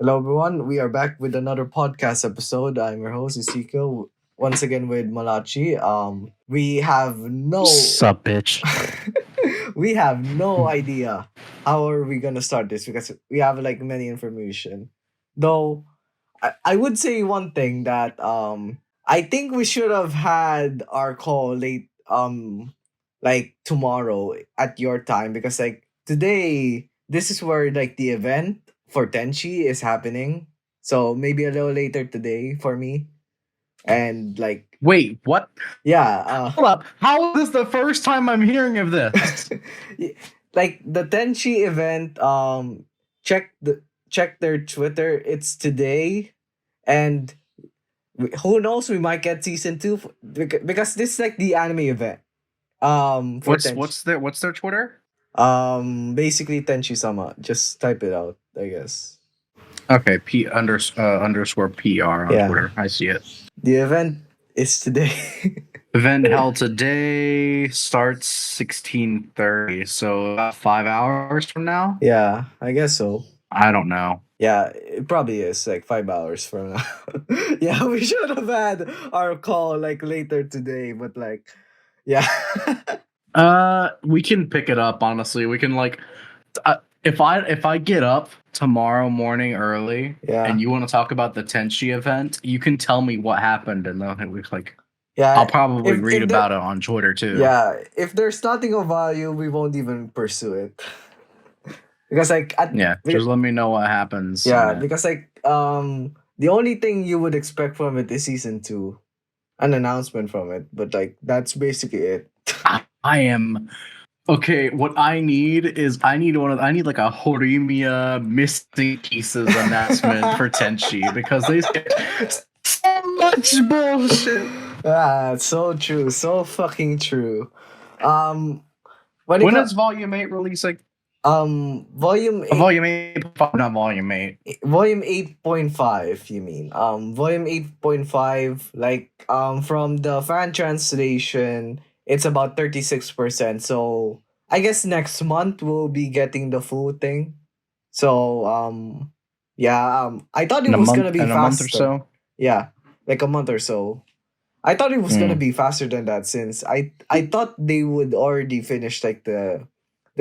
Hello, everyone. We are back with another podcast episode. I'm your host, Ezekiel. Once again with Malachi. We have no, Sup, bitch? we have no idea how are we gonna start this because we have like many information. Though, I would say one thing that I think we should have had our call late like tomorrow at your time because like today this is where like the event for Tenshi is happening. So maybe a little later today for me. And like Wait, what? yeah, Hold up. How is this the first time I'm hearing of this? like the Tenshi event, check their Twitter. It's today, and who knows? We might get season two because this is like the anime event. For Tenshi. What's their Twitter? Basically Tenshi-sama. Just type it out, I guess. Okay, underscore PR on Twitter. I see it. The event is today. Event held today starts 16:30, so about 5 hours from now. Yeah, I guess so. I don't know. Yeah, it probably is like 5 hours from now. Yeah, we should have had our call like later today, but like, yeah. We can pick it up. Honestly, we can like, if I get up tomorrow morning early, and you want to talk about the Tenshi event, you can tell me what happened, and then we like. Yeah, I'll probably read about it on Twitter too. Yeah, if there's nothing of value, we won't even pursue it. Because like just let me know what happens. Yeah, because like the only thing you would expect from it is season 2, an announcement from it, but like that's basically it. I am okay. What I need is I need like a Horimiya missing pieces announcement for Tenshi because they so much bullshit. Ah, so true, so fucking true. When is Volume 8 releasing? Volume 8, Volume 8, not Volume 8. Volume 8.5, you mean? Volume 8.5, like from the fan translation, it's about 36%. So I guess next month we'll be getting the full thing. So I thought it was gonna be faster. A month or so. Yeah, like a month or so. I thought it was gonna be faster than that since I thought they would already finish like the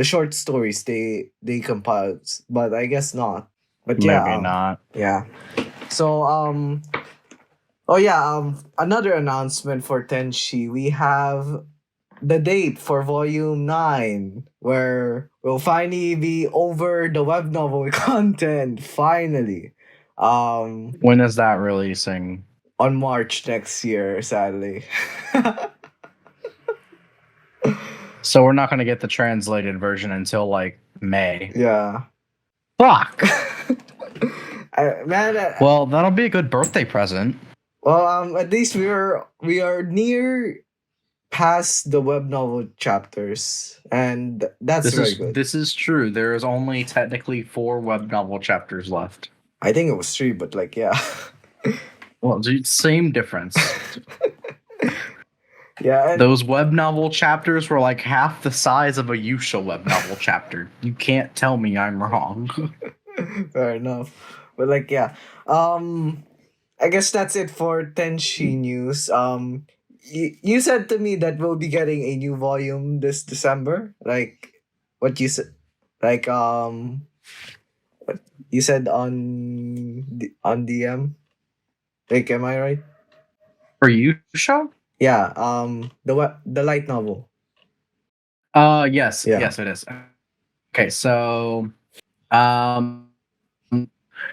short stories they compiled, but I guess not. But maybe not. Yeah. So another announcement for Tenshi. We have the date for volume 9 where we'll finally be over the web novel content finally. When is that releasing? On March next year, sadly. So we're not going to get the translated version until like May. Yeah. Fuck. Well, that'll be a good birthday present. Well, at least we are near past the web novel chapters, and that's very good. This is true. There is only technically 4 web novel chapters left. I think it was 3, but like yeah. Well, dude, same difference. Yeah, those web novel chapters were like half the size of a YuuShou web novel chapter. You can't tell me I'm wrong. Fair enough. But like yeah. I guess that's it for Tenshi news. You said to me that we'll be getting a new volume this December. Like what you said, like what you said on DM. Like, am I right? For YuuShou? Yeah. The light novel. Yes, yes, it is. Okay, so,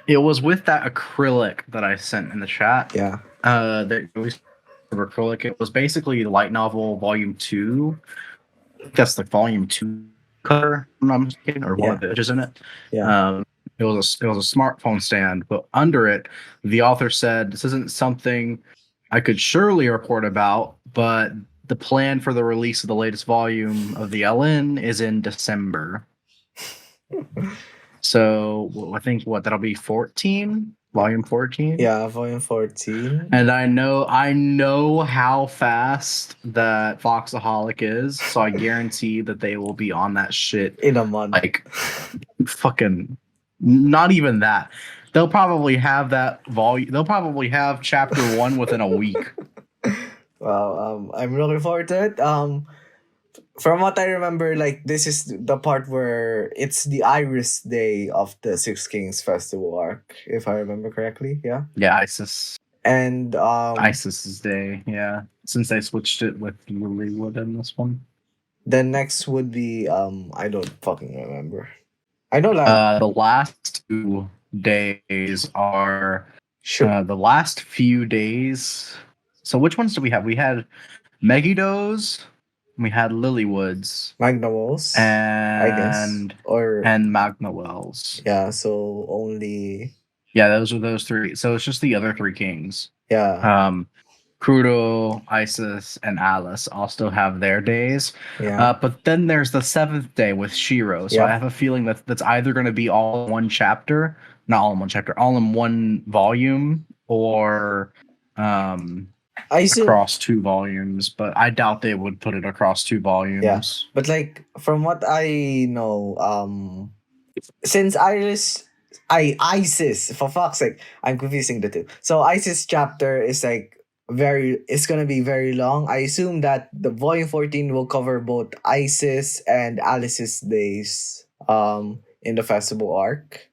it was with that acrylic that I sent in the chat. Yeah. That acrylic. It was basically light novel volume 2. That's the volume 2 cover. I'm not mistaken, or one of the images in it. Yeah. It was a smartphone stand, but under it, the author said, "This isn't something I could surely report about, but the plan for the release of the latest volume of the LN is in December." So I think that'll be 14, volume 14. Yeah, volume 14. And I know how fast that Foxaholic is, so I guarantee that they will be on that shit in a month. Like fucking. Not even that. they'll probably have that volume. They'll probably have chapter 1 within a week. Well, I'm looking forward to it. From what I remember, like this is the part where it's the Iris Day of the Six Kings Festival arc, if I remember correctly. Yeah. Yeah, Isis. And Isis's Day. Yeah, since they switched it with Lilywood in this one. The next would be I don't fucking remember. I know that the last 2 days are sure. the last few days. So which ones do we have? We had Megiddo's, we had Lilywoods, Magna Walls, I guess, and or Magna Wells. Yeah, so only those are those 3. So it's just the other 3 kings. Yeah. Crudo, Isis, and Alice all still have their days. Yeah. But then there's the 7th day with Shiro. So I have a feeling that that's either going to be all in one chapter, not all in one chapter, all in one volume, or across 2 volumes. But I doubt they would put it across 2 volumes. Yeah. But like from what I know, since Isis, for fuck's sake, I'm confusing the two. So Isis chapter is like it's gonna be very long. I assume that the volume 14 will cover both Isis and Alice's days in the festival arc.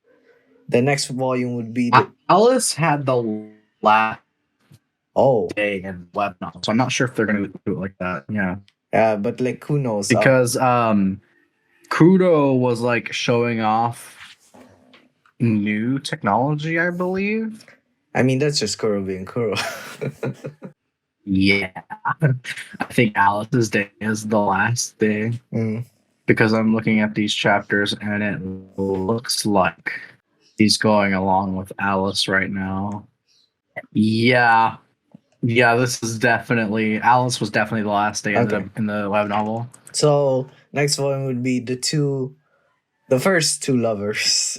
The next volume would be Alice had the last day in web novel, so I'm not sure if they're gonna do it like that. Yeah, but like who knows? Because Kudo was like showing off new technology, I believe. I mean, that's just Kuro being Kuro. Yeah. I think Alice's day is the last day. Because I'm looking at these chapters and it looks like he's going along with Alice right now. Yeah. Yeah, this is definitely Alice was definitely the last day in the web novel. So next one would be the first 2 lovers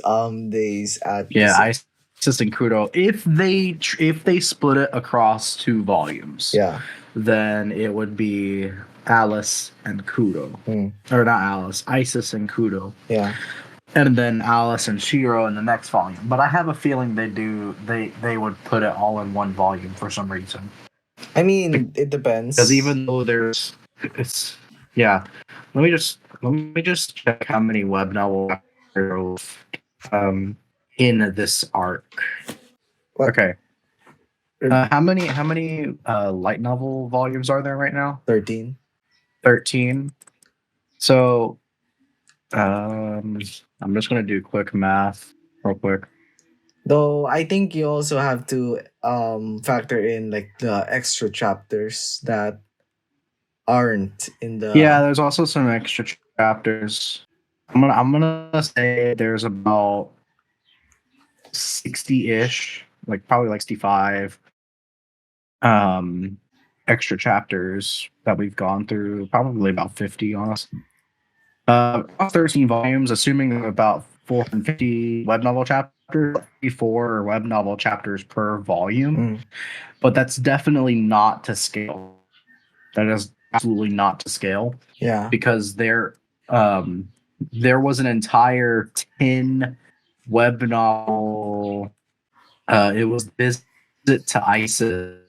days at Isis and Kudo. If they split it across 2 volumes, then it would be Alice and Kudo. Or not Alice, Isis and Kudo. Yeah. And then Alice and Shiro in the next volume. But I have a feeling they would put it all in one volume for some reason. I mean, it depends. Because even though let me just check how many web novel in this arc. What? Okay. How many light novel volumes are there right now? 13. 13. So I'm just gonna do quick math real quick. Though I think you also have to factor in like the extra chapters that aren't in the there's also some extra chapters. I'm gonna say there's about 60-ish, like probably like 65 extra chapters that we've gone through, probably about 50 honestly. 13 volumes, assuming about 450 web novel chapters, 4 web novel chapters per volume. But that's definitely not to scale. That is absolutely not to scale. Yeah. Because there was an entire 10 web novel. It was Visit to Isis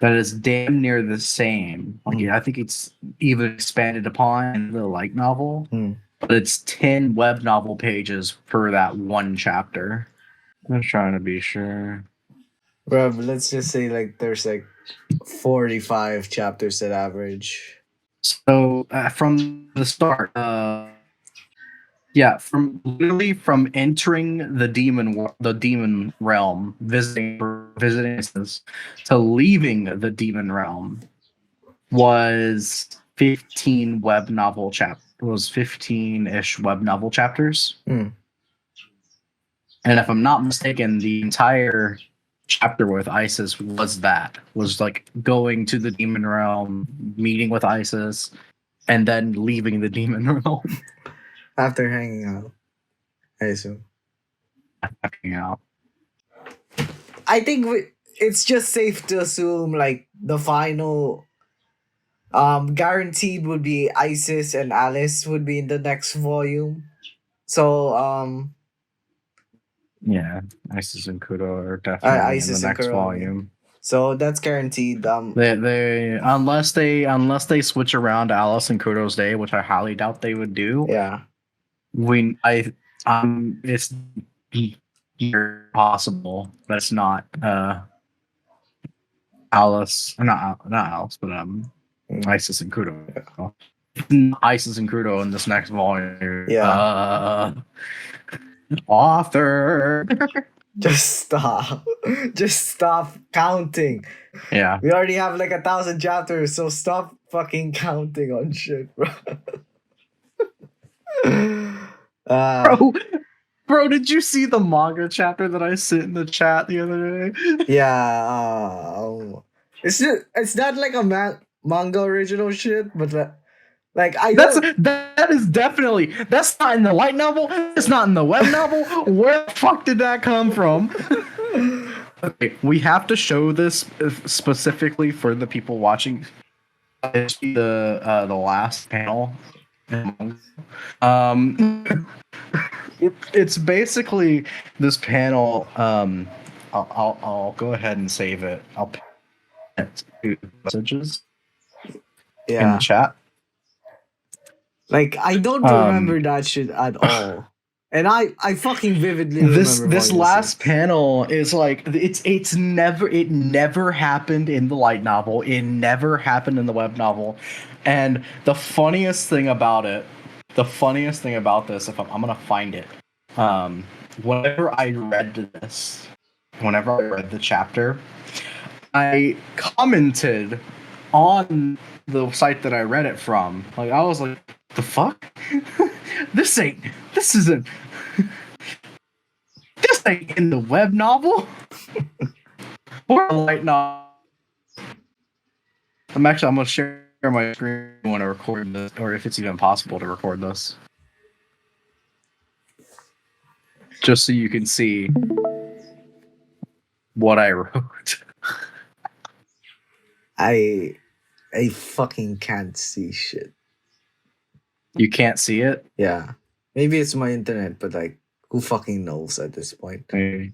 that is damn near the same. Like I think it's even expanded upon in the light novel, but it's 10 web novel pages for that one chapter. I'm trying to be sure. Bro, let's just say like there's like 45 chapters at average. So from the start, from entering the demon realm, visiting to leaving the demon realm was 15 web novel was 15-ish web novel chapters. And if I'm not mistaken, the entire chapter with Isis was like going to the demon realm, meeting with Isis, and then leaving the demon realm. After hanging out, I assume. Hanging out. I think it's just safe to assume like the final guaranteed would be Isis and Alice would be in the next volume. So Yeah, Isis and Kudo are definitely in the next volume. So that's guaranteed. They unless they switch around Alice and Kudo's day, which I highly doubt they would do. Yeah. It's possible. That's not Alice, not Alice, but Isis and Kudo. Yeah. Isis and Kudo in this next volume. Yeah. Author. Just stop. Just stop counting. Yeah. We already have like 1,000 chapters, so stop fucking counting on shit, bro. Bro, did you see the manga chapter that I sent in the chat the other day? Yeah. It's not like a manga original shit, but like that is definitely, that's not in the light novel. It's not in the web novel. Where the fuck did that come from? Okay, we have to show this specifically for the people watching. The last panel. It's basically this panel. I'll go ahead and save it. I'll put it to messages in the chat. Like, I don't remember that shit at all. And I fucking vividly remember this last panel is like it never happened in the light novel. It never happened in the web novel. And the funniest thing about this, if I'm gonna find it, whenever I read the chapter, I commented on the site that I read it from. Like, I was like, the fuck? This ain't in the web novel or a light novel. I'm gonna share my screen when I record this, or if it's even possible to record this, just so you can see what I wrote. I fucking can't see shit. You can't see it? Yeah. Maybe it's my internet, but like, who fucking knows at this point? Maybe.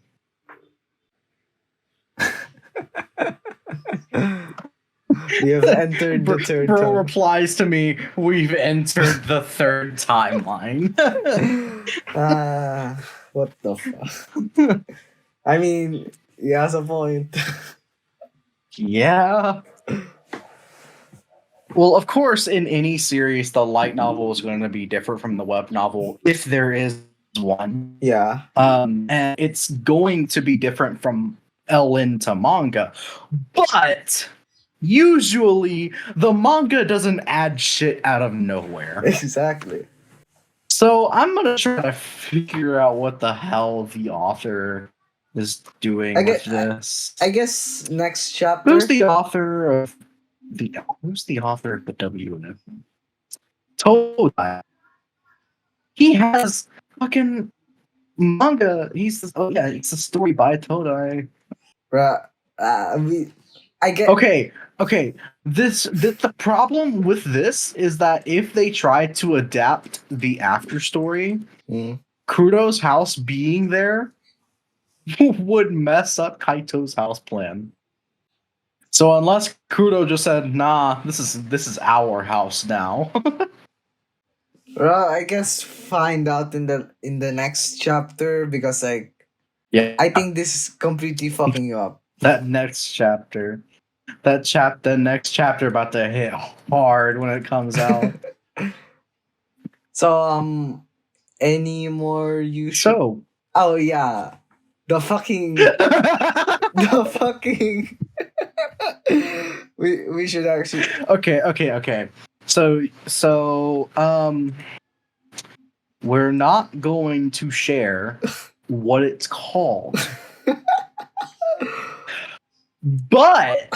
We have entered the third Bro replies to me, we've entered the third timeline. What the fuck? I mean, he has a point. Yeah. Well, of course, in any series, the light novel is going to be different from the web novel, if there is one. Yeah. And it's going to be different from LN to manga. But usually, the manga doesn't add shit out of nowhere. Exactly. So I'm going to try to figure out what the hell the author is doing with this. I guess next chapter. Who's the author of the WNF? Todai. He has fucking manga. It's a story by Todai. I get. Okay. The problem with this is that if they try to adapt the after story, Kudo's house being there would mess up Kaito's house plan. So unless Kudo just said, "Nah, this is our house now." Well, I guess find out in the next chapter, because like, yeah, I think this is completely fucking you up. The next chapter about to hit hard when it comes out. So any more YuuShou? Oh yeah, the fucking we should actually. Okay. So we're not going to share what it's called. But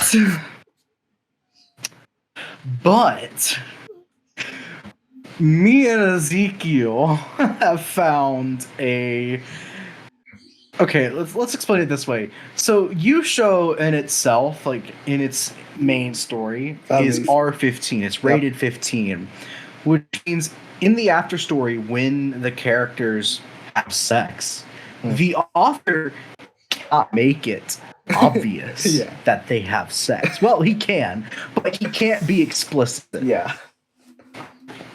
me and Ezekiel have found a. Okay, let's explain it this way. So YuuShou in itself, like in its main story, is R15. It's rated 15, which means in the after story, when the characters have sex, the author cannot make it obvious that they have sex. Well, he can, but he can't be explicit. Yeah.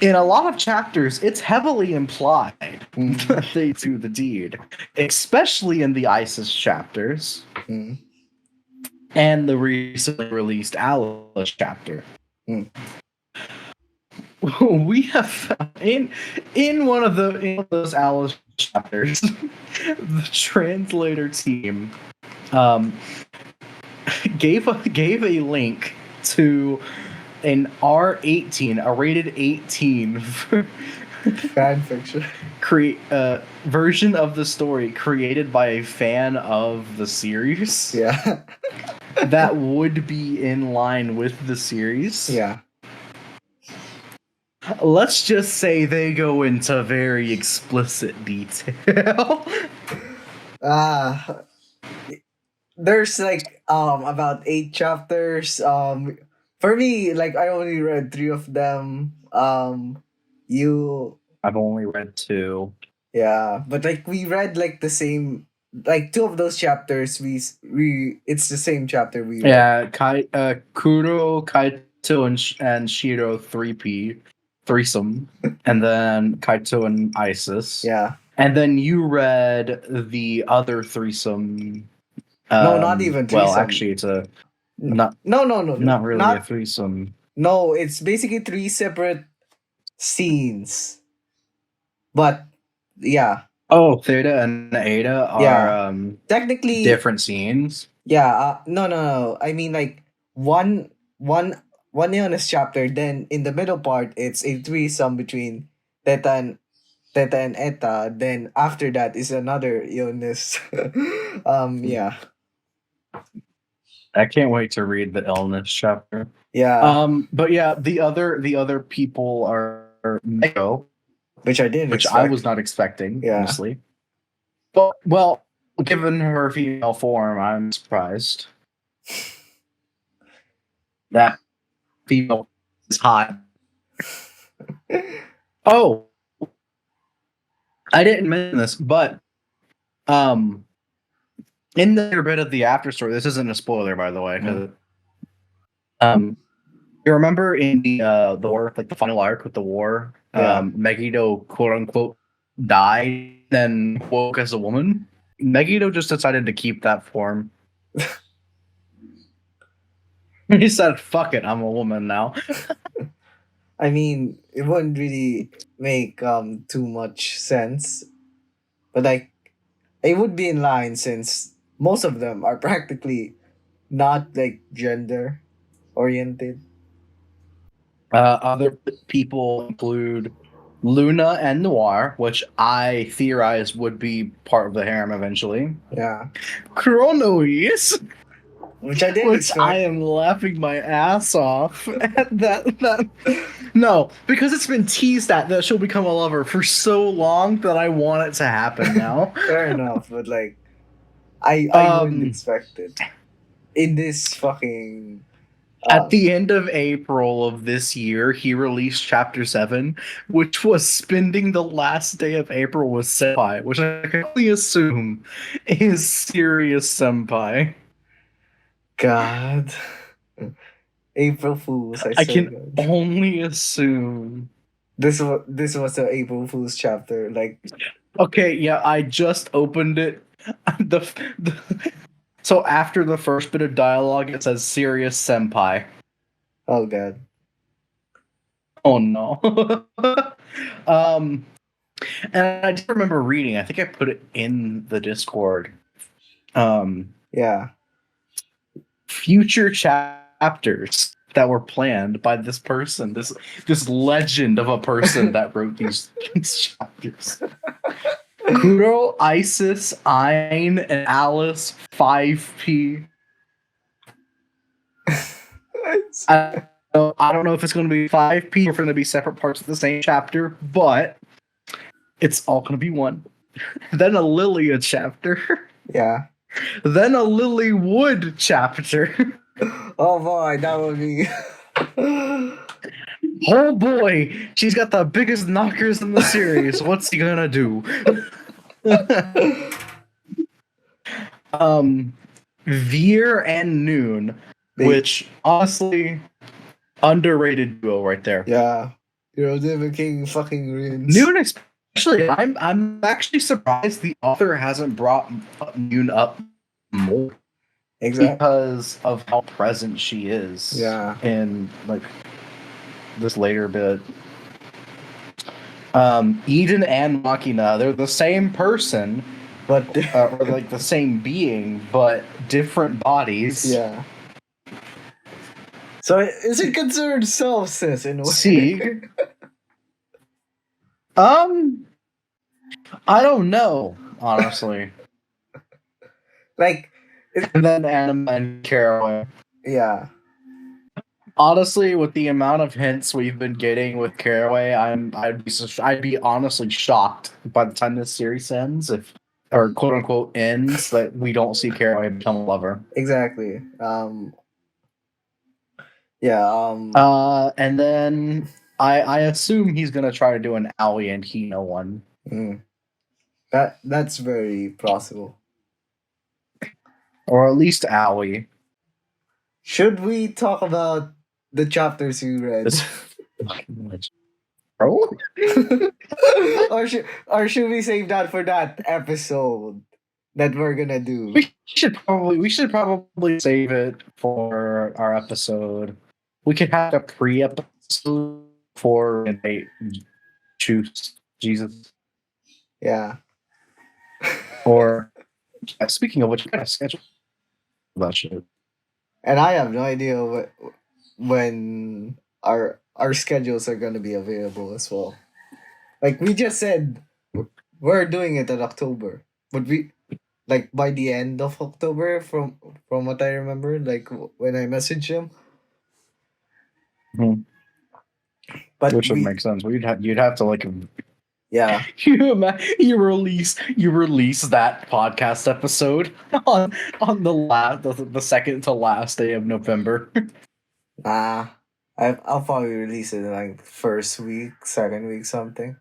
In a lot of chapters, it's heavily implied that they do the deed, especially in the ISIS chapters and the recently released Alice chapter. We have in one of those Alice chapters, the translator team gave a link to an R18, a rated 18 fan fiction version of the story created by a fan of the series. Yeah. That would be in line with the series. Yeah. Let's just say they go into very explicit detail. There's like about 8 chapters. For me, like I only read 3 of them. I've only read 2. Yeah, but like we read like the same, like 2 of those chapters. We it's the same chapter we read. Yeah, Kuro, Kaito, and Shiro 3P threesome, and then Kaito and Isis. Yeah, and then you read the other threesome. No, not even threesome. Well, actually, it's a not really a threesome. No, it's basically 3 separate scenes. But yeah. Oh, Theta and Ada are technically different scenes. Yeah, no. I mean like one Neonist chapter, then in the middle part it's a threesome between Theta and Eta, then after that is another illness. Yeah. I can't wait to read the illness chapter. Yeah. But yeah, the other people are Meko, which I was not expecting, honestly. But given her female form, I'm surprised. That female is hot. Oh, I didn't mention this, but in the bit of the after story, this isn't a spoiler, by the way. You remember in the war, like the final arc with the war, Megiddo quote unquote died, then woke as a woman. Megiddo just decided to keep that form. He said, "Fuck it, I'm a woman now." I mean, it wouldn't really make too much sense, but like it would be in line since most of them are practically not like gender oriented. Other people include Luna and Noir, which I theorize would be part of the harem eventually. Yeah. Chronicles, which I didn't expect. I am laughing my ass off at that. No, because it's been teased that she'll become a lover for so long that I want it to happen now. Fair enough, but like I wouldn't expect it. In this fucking at the end of April of this year, he released Chapter 7, which was spending the last day of April with Senpai, which I can only assume is serious Senpai. God. April Fools, I can only assume. This was an April Fool's chapter. Like, okay, yeah, I just opened it. So after the first bit of dialogue, it says "Serious Senpai." Oh god. Oh no. And I just remember reading. I think I put it in the Discord. Yeah. Future chapters that were planned by this person, this legend of a person that wrote these chapters. Kuro, Isis, Ain, and Alice 5P. I don't know if it's going to be 5P or if it's going to be separate parts of the same chapter, but it's all going to be one. Then a Lilia chapter. Yeah. Then a Lilywood chapter. Oh boy, that would be... Oh boy, she's got the biggest knockers in the series. What's he gonna do? Veer and Noon, which honestly underrated duo right there. Yeah, they're king fucking runes. Noon, especially, I'm actually surprised the author hasn't brought Noon up more. Exactly. Because of how present she is. Yeah. In like this later bit. Eden and Machina, they're the same person, but or like the same being, but different bodies. Yeah. So is it considered self-cis in a way? Sieg? I don't know, honestly. Like, and then Anima and Caraway. Yeah. Honestly, with the amount of hints we've been getting with Caraway, I'd be honestly shocked by the time this series ends, or quote unquote ends, that we don't see Caraway become a lover. Exactly. Yeah. And then I assume he's gonna try to do an Aoi and Hino one. That's very possible. Or at least Aoi. Should we talk about the chapters you read? Bro? or should we save that for that episode that we're gonna do? We should probably save it for our episode. We could have a pre-episode for choose Jesus. Yeah. Or speaking of which, we gotta schedule that shit. And I have no idea when our schedules are gonna be available as well. Like we just said, we're doing it in October, but we like by the end of October, from what I remember, like when I messaged him. Mm-hmm. But which would make sense. You'd have to like. Yeah. You release that podcast episode on the second to last day of November. I'll probably release it in like first week, second week, something.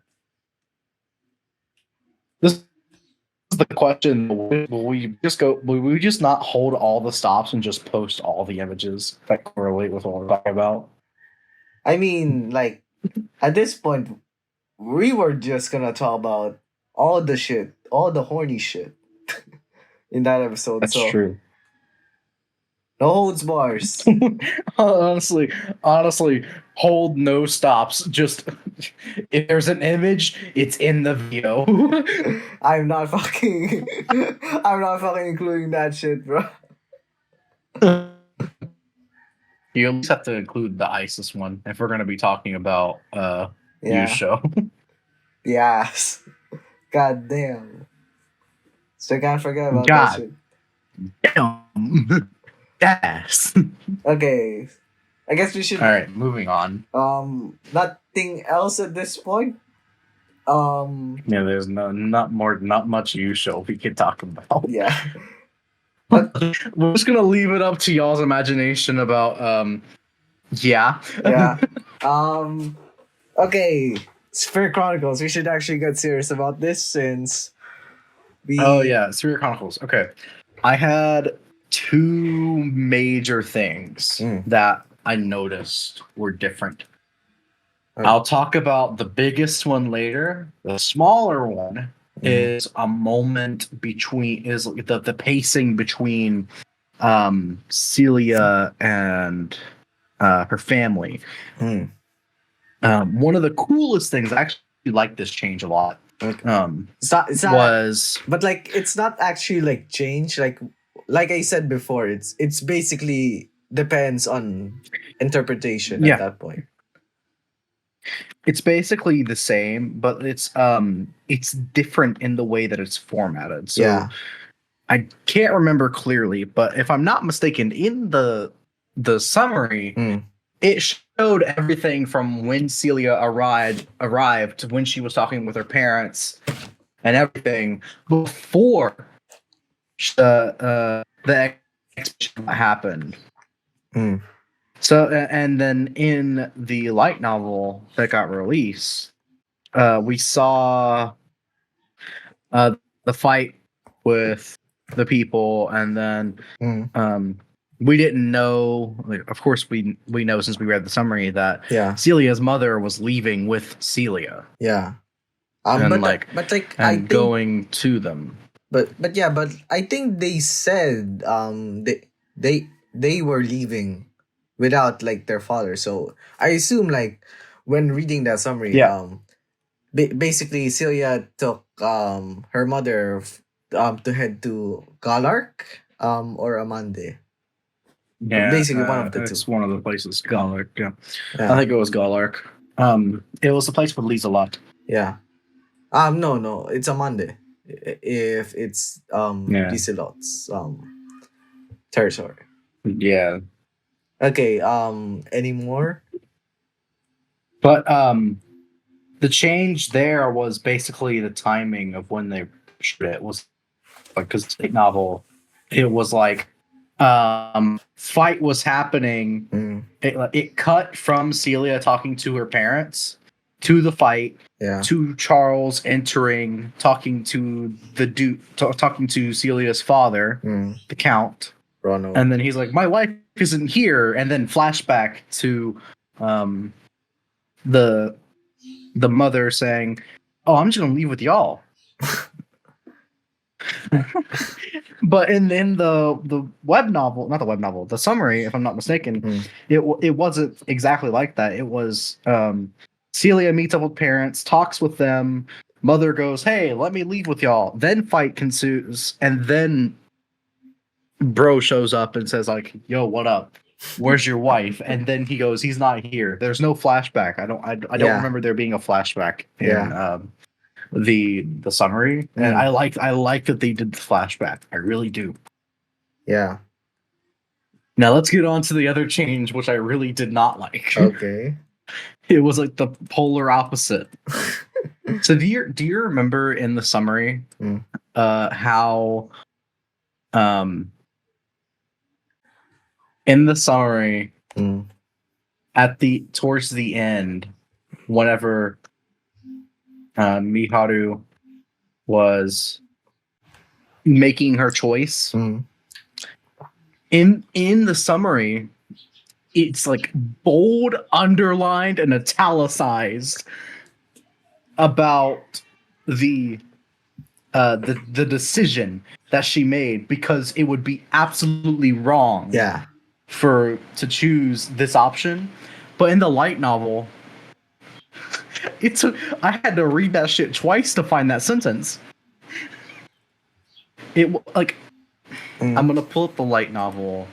This is the question: will we just not hold all the stops and just post all the images that correlate with what we're talking about? I mean, like at this point, we were just gonna talk about all the shit, all the horny shit in that episode. That's true. No holds bars. honestly, hold no stops. Just if there's an image, it's in the video. I'm not fucking including that shit, bro. You at least have to include the ISIS one if we're gonna be talking about YuuShou. Yes. God damn. So I can't forget about that shit. Damn. Yes. Okay. I guess we should. All right, moving on. Nothing else at this point. Yeah, there's not much YuuShou we could talk about. Yeah. We're just gonna leave it up to y'all's imagination about yeah. Yeah. Okay. Spirit Chronicles. We should actually get serious about this since Oh yeah, Spirit Chronicles. Okay. I had two major things that I noticed were different. I'll talk about the biggest one later. The smaller one is a moment between the pacing between Celia and her family. One of the coolest things, I actually like this change a lot. It's not, but like it's not actually like change. Like I said before, it's basically depends on interpretation at that point. It's basically the same, but it's different in the way that it's formatted. So I can't remember clearly, but if I'm not mistaken, in the summary, it showed everything from when Celia arrived to when she was talking with her parents and everything before the exhibition happened. So, and then in the light novel that got released, we saw the fight with the people, and then we didn't know. Like, of course, we know since we read the summary that Celia's mother was leaving with Celia. Yeah. And I think, going to them. But I think they said they were leaving without like their father. So I assume like when reading that summary, basically Celia took her mother to head to Galark or Amande. Yeah, basically one of the two. It's one of the places. Galark. Yeah. I think it was Galark. It was a place with Lieselot. Yeah. No, it's Amande. If it's Lieselot's territory. Yeah. Okay. Any more? But the change there was basically the timing of when they shot it. Was like, because the novel, it was like fight was happening. It cut from Celia talking to her parents to the fight, to Charles entering, talking to the Duke, talking to Celia's father, the Count, Ronald. And then he's like, "My wife isn't here," and then flashback to the mother saying, "Oh, I'm just gonna leave with y'all." But in the web novel, not the web novel, the summary, if I'm not mistaken, it wasn't exactly like that. It was Celia meets up with parents, talks with them. Mother goes, "Hey, let me leave with y'all." Then fight ensues, and then bro shows up and says like, "Yo, what up? Where's your wife?" And then he goes, "He's not here." There's no flashback. I don't remember there being a flashback in the summary. And I like that they did the flashback. I really do. Yeah. Now let's get on to the other change, which I really did not like. Okay. It was like the polar opposite. So do you remember in the summary how in the summary towards the end, whenever Miharu was making her choice, in the summary, it's like bold, underlined, and italicized about the decision that she made, because it would be absolutely wrong to choose this option. But in the light novel, I had to read that shit twice to find that sentence. I'm gonna pull up the light novel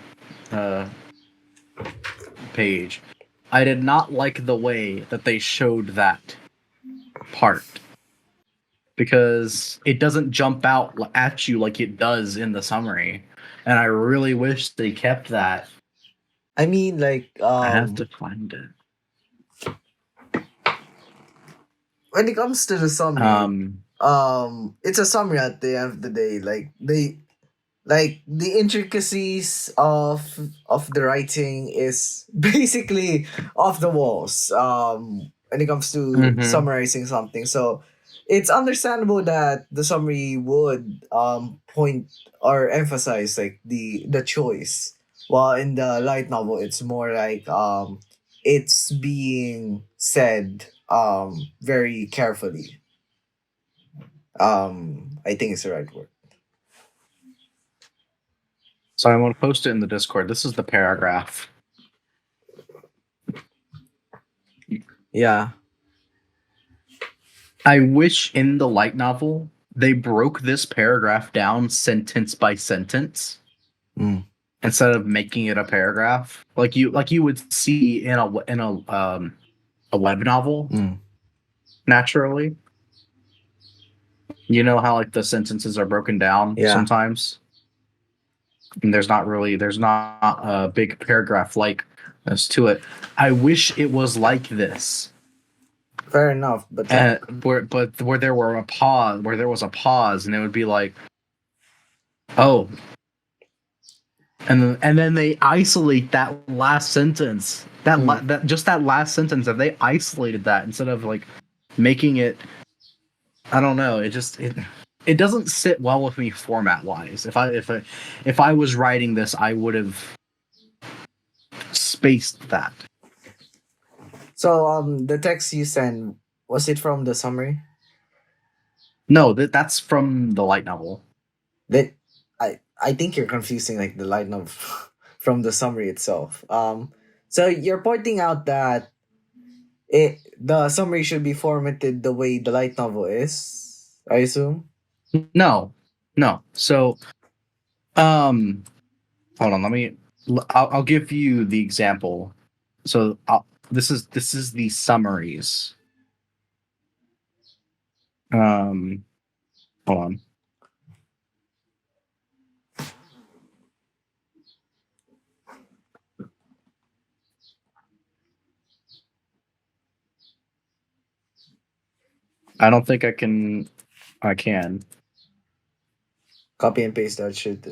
page. I did not like the way that they showed that part, because it doesn't jump out at you like it does in the summary, and I really wish they kept that. I mean, like, I have to find it. When it comes to the summary, it's a summary at the end of the day. Like the intricacies of the writing is basically off the walls. When it comes to summarizing something, so it's understandable that the summary would point or emphasize like the choice, while in the light novel it's more like it's being said very carefully. I think it's the right word. So I want to post it in the Discord. This is the paragraph. Yeah. I wish in the light novel they broke this paragraph down sentence by sentence instead of making it a paragraph like you would see in a web novel naturally. You know how like the sentences are broken down sometimes, and there's not a big paragraph like this to it. I wish it was like this. Fair enough, but where there was a pause, and it would be like, oh, and then they isolate that last sentence, that last sentence. If they isolated that instead of like making it, I don't know. it doesn't sit well with me format wise. If I was writing this, I would have spaced that. So the text you sent, was it from the summary? No, that's from the light novel. That I think you're confusing like the light novel from the summary itself. So you're pointing out that the summary should be formatted the way the light novel is, I assume. No, no. So, um, hold on. I'll give you the example. So this is the summaries. Um, hold on. I don't think I can. I can. Copy and paste that shit.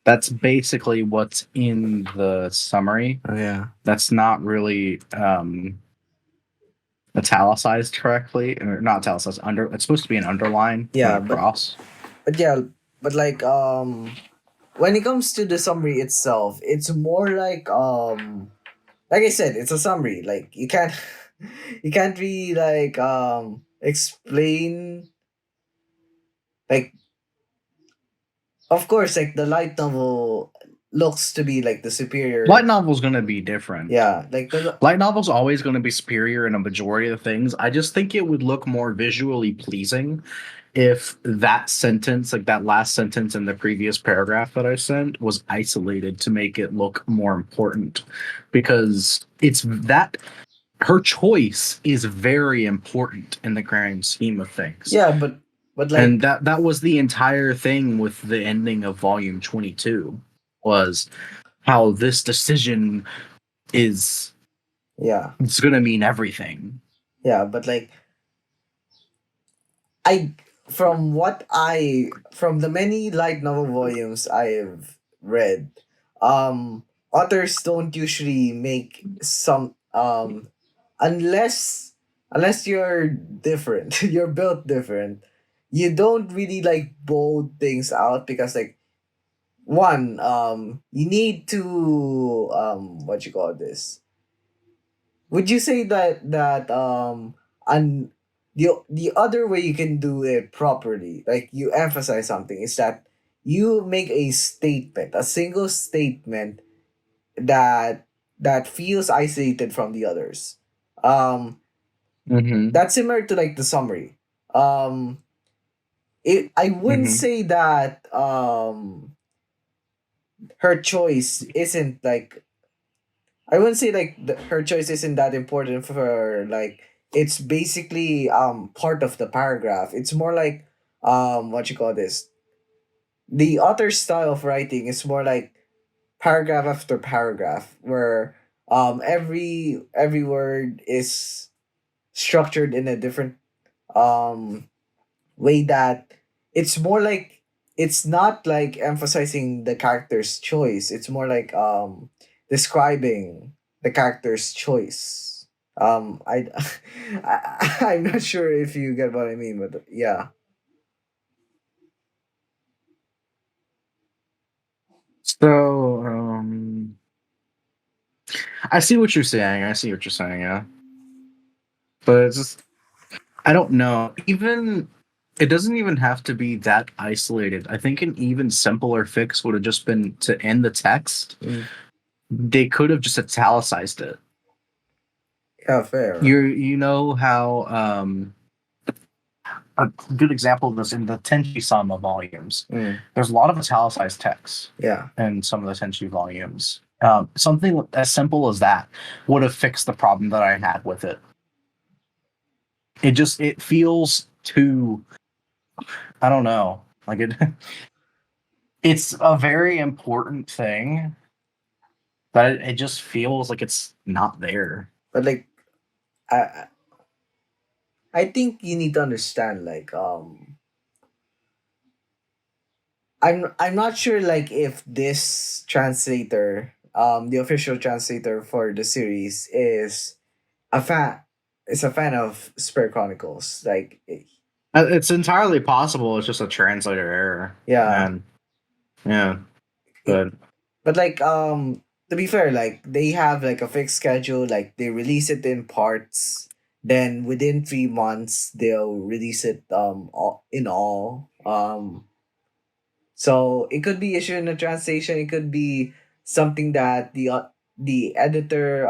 That's basically what's in the summary. Oh yeah. That's not really italicized correctly, or not italicized. It's supposed to be an underline, not Yeah, a cross. but yeah, but like when it comes to the summary itself, it's more like I said, it's a summary. Like you can't you can't really like explain like, of course, like the light novel looks to be like the superior. Light novel's going to be different. Yeah, like the Light novel's always going to be superior in a majority of things. I just think it would look more visually pleasing if that sentence, like that last sentence in the previous paragraph that I sent, was isolated to make it look more important. Because it's that her choice is very important in the grand scheme of things. yeah, but like And that was the entire thing with the ending of volume 22 was how this decision is yeah, it's going to mean everything. yeah, but like I from the many light novel volumes I've read, authors don't usually make some unless you're different, you're built different. You don't really like bold things out because like one, you need to what you call this? Would you say that and the other way you can do it properly, like you emphasize something, is that you make a statement, a single statement that feels isolated from the others. Mm-hmm. That's similar to like the summary. Um, I wouldn't Mm-hmm. say that her choice isn't like I wouldn't say like her choice isn't that important for her. Like it's basically part of the paragraph. It's more like what you call this. The author's style of writing is more like paragraph after paragraph, where every word is structured in a different um way that it's more like it's not like emphasizing the character's choice. It's more like describing the character's choice. I, I'm not sure if you get what I mean, but yeah. So, I see what you're saying. Yeah. But it's just, I don't know. Even, it doesn't even have to be that isolated. I think an even simpler fix would have just been to end the text. Mm. They could have just italicized it. Yeah, fair. You know how, a good example of this in the Tenshi-sama volumes. Mm. There's a lot of italicized text Yeah. in some of the Tenshi volumes. Something as simple as that would have fixed the problem that I had with it. It feels too, I don't know, like it. It's a very important thing, but it just feels like it's not there. But like I I think you need to understand like I'm not sure like if this translator, the official translator for the series is a fan is a fan of Spirit Chronicles. Like, It's entirely possible. It's just a translator error. yeah, And yeah, it, but but like to be fair, like they have like a fixed schedule. Like they release it in parts. Then within 3 months, they'll release it in all. So it could be issue in a translation. It could be something that the editor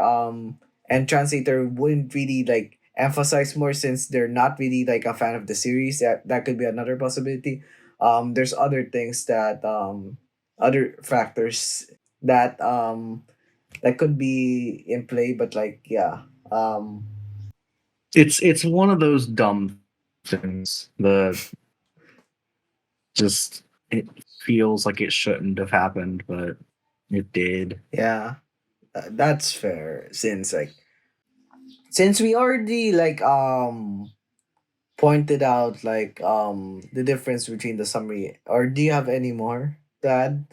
and translator wouldn't really like emphasize more since they're not really like a fan of the series. That could be another possibility. There's other things that other factors that that could be in play, but like yeah. it's one of those dumb things that just it feels like it shouldn't have happened, but it did. Yeah, that's fair since we already like pointed out like the difference between the summary, or do you have any more to add?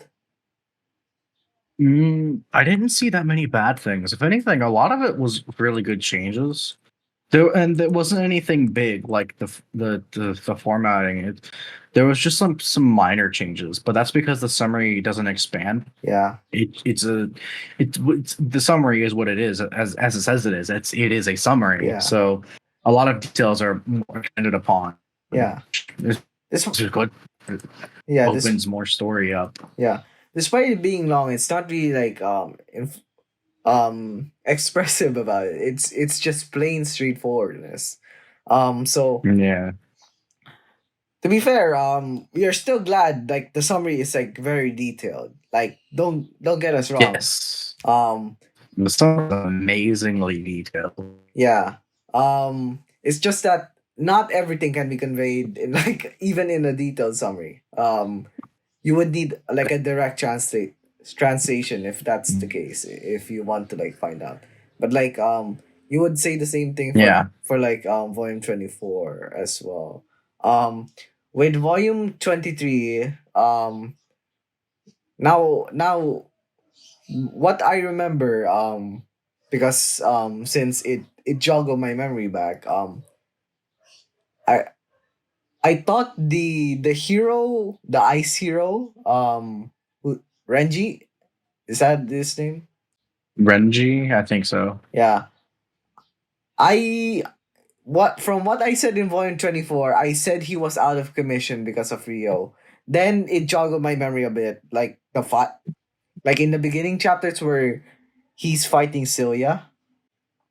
I didn't see that many bad things. If anything, a lot of it was really good changes. There wasn't anything big like the formatting. There was just some minor changes, but that's because the summary doesn't expand. Yeah, It's the summary is what it is as it says it is. It is a summary. yeah, So a lot of details are more expanded upon. yeah. This This is good. It yeah this opens more story up. yeah. Despite it being long, it's not really like expressive about it. It's just plain straightforwardness. So Yeah. to be fair, we are still glad like the summary is like very detailed. Like don't get us wrong. Yes. Um The song is amazingly detailed. yeah. It's just that not everything can be conveyed in like even in a detailed summary. You would need like a direct translation if that's the case, if you want to like find out. But like you would say the same thing Yeah. for like volume 24 as well. With volume 23, now what I remember, because since it joggled my memory back, I I thought the hero, the ice hero, Renji, is that his name? Renji, I think so. Yeah. I what from what I said in volume 24, I said he was out of commission because of Rio. Then it joggled my memory a bit, like the fight, like in the beginning chapters where he's fighting Celia.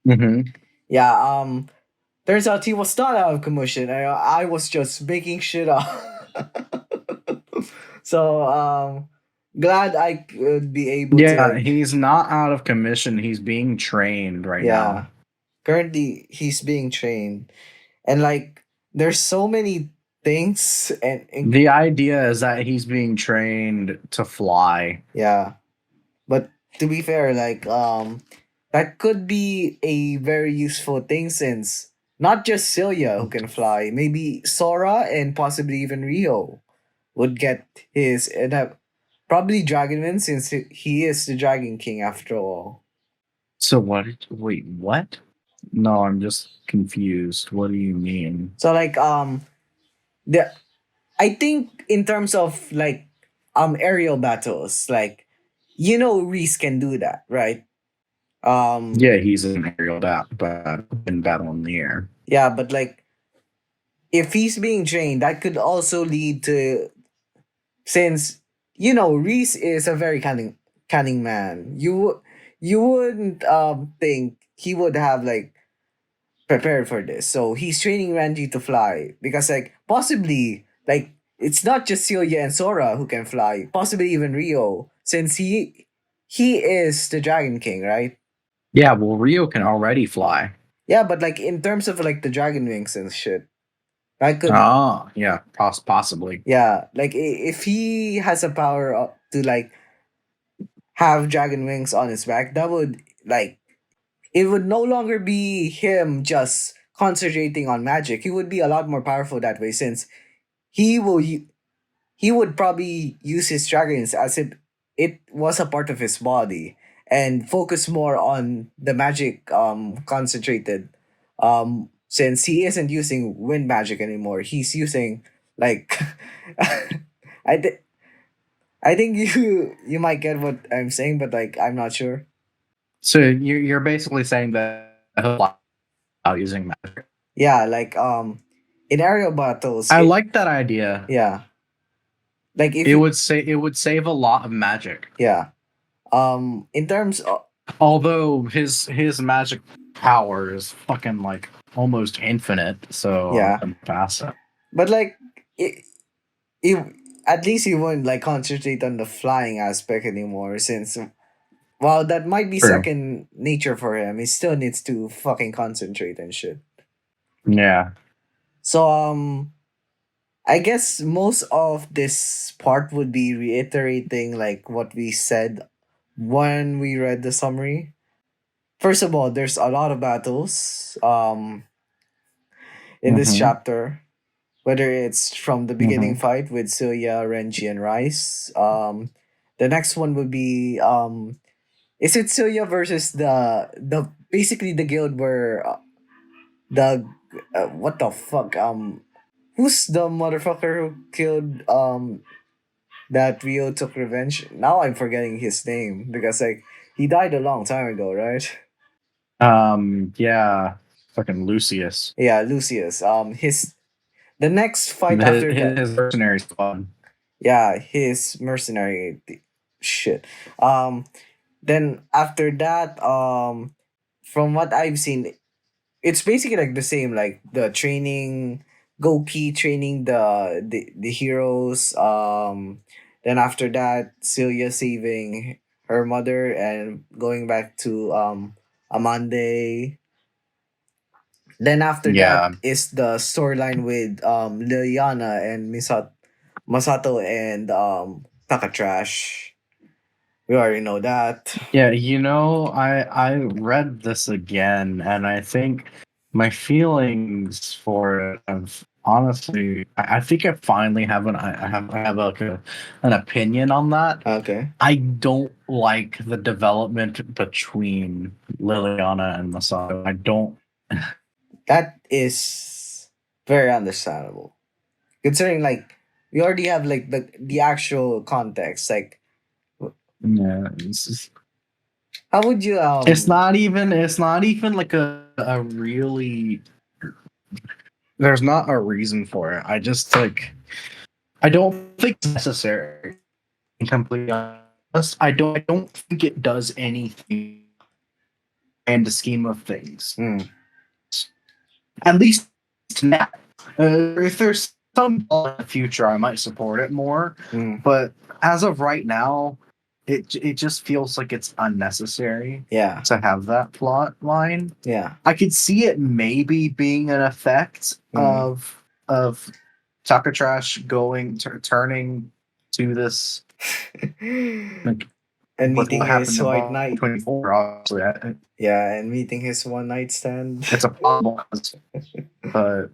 Mm-hmm. Yeah, turns out he was not out of commission. I was just making shit up. So glad I could be able to Yeah, like he's not out of commission. He's being trained right yeah. now. Currently he's being trained. And like there's so many things and The idea is that he's being trained to fly. yeah. But to be fair, like that could be a very useful thing since not just Celia who can fly, maybe Sora and possibly even Rio would get his and probably Dragonman since he is the Dragon King after all. So what? Wait, what? No, I'm just confused. What do you mean? So like the I think in terms of like aerial battles, like Reese can do that, right? Yeah, he's an aerial but in battle in the air. Yeah, but like if he's being trained, that could also lead to since Reese is a very cunning man. You wouldn't think he would have like prepared for this. So he's training Ranji to fly because like possibly like it's not just Celia and Sora who can fly, possibly even Rio, since he is the Dragon King, right? Yeah, well, Rio can already fly. Yeah, but like in terms of like the dragon wings and shit, that could Oh, yeah, possibly. yeah, like if he has a power to like have dragon wings on his back, that would like it would no longer be him just concentrating on magic. He would be a lot more powerful that way since he will he would probably use his dragons as if it was a part of his body. and focus more on the magic concentrated. Since he isn't using wind magic anymore, he's using like I th- I think you might get what I'm saying, but like I'm not sure. So you're basically saying that he'll fly out using magic. Yeah, like in aerial battles, I like that idea. yeah, like if It you, would save a lot of magic. yeah, in terms of, Although his magic power is fucking like almost infinite, so yeah, I'm past it. but like it at least he won't like concentrate on the flying aspect anymore, since while that might be True. second nature for him, he still needs to fucking concentrate and shit. Yeah. So I guess most of this part would be reiterating like what we said when we read the summary. First of all, there's a lot of battles in this Mm-hmm. chapter, whether it's from the beginning Mm-hmm. fight with Celia, Renji, and Rice. The next one would be is it Celia versus the basically the guild where the what the fuck who's the motherfucker who killed that Rio took revenge? Now I'm forgetting his name because like he died a long time ago, right? Yeah. Fucking Lucius. Yeah, Lucius. His the next fight after that. His mercenary squad. Yeah, his mercenary shit. Then after that, from what I've seen, it's basically like the same, like the training, Goki training the heroes. Then after that, Celia saving her mother and going back to Amande. Then after that Yeah. is the storyline with Liliana and Masato and Takatrash. We already know that. Yeah, I read this again, and I think my feelings for it have honestly, I think I finally have I have like an opinion on that. Okay. I don't like the development between Liliana and Masato. I don't. That is very understandable. Considering like we already have like the actual context. Like Yeah, how would you it's not even like a really. There's not a reason for it. I just like I don't think it's necessary. Completely honest, I don't think it does anything in the scheme of things. mm, At least now. If there's some in the future, I might support it more. mm, But as of right now, it just feels like it's unnecessary yeah. to have that plot line. Yeah. I could see it maybe being an effect Mm. of Takatrash turning to this like And with meeting what happened his in white Vol knight. 24. Obviously, Yeah, and meeting his one night stand. it's a problem, but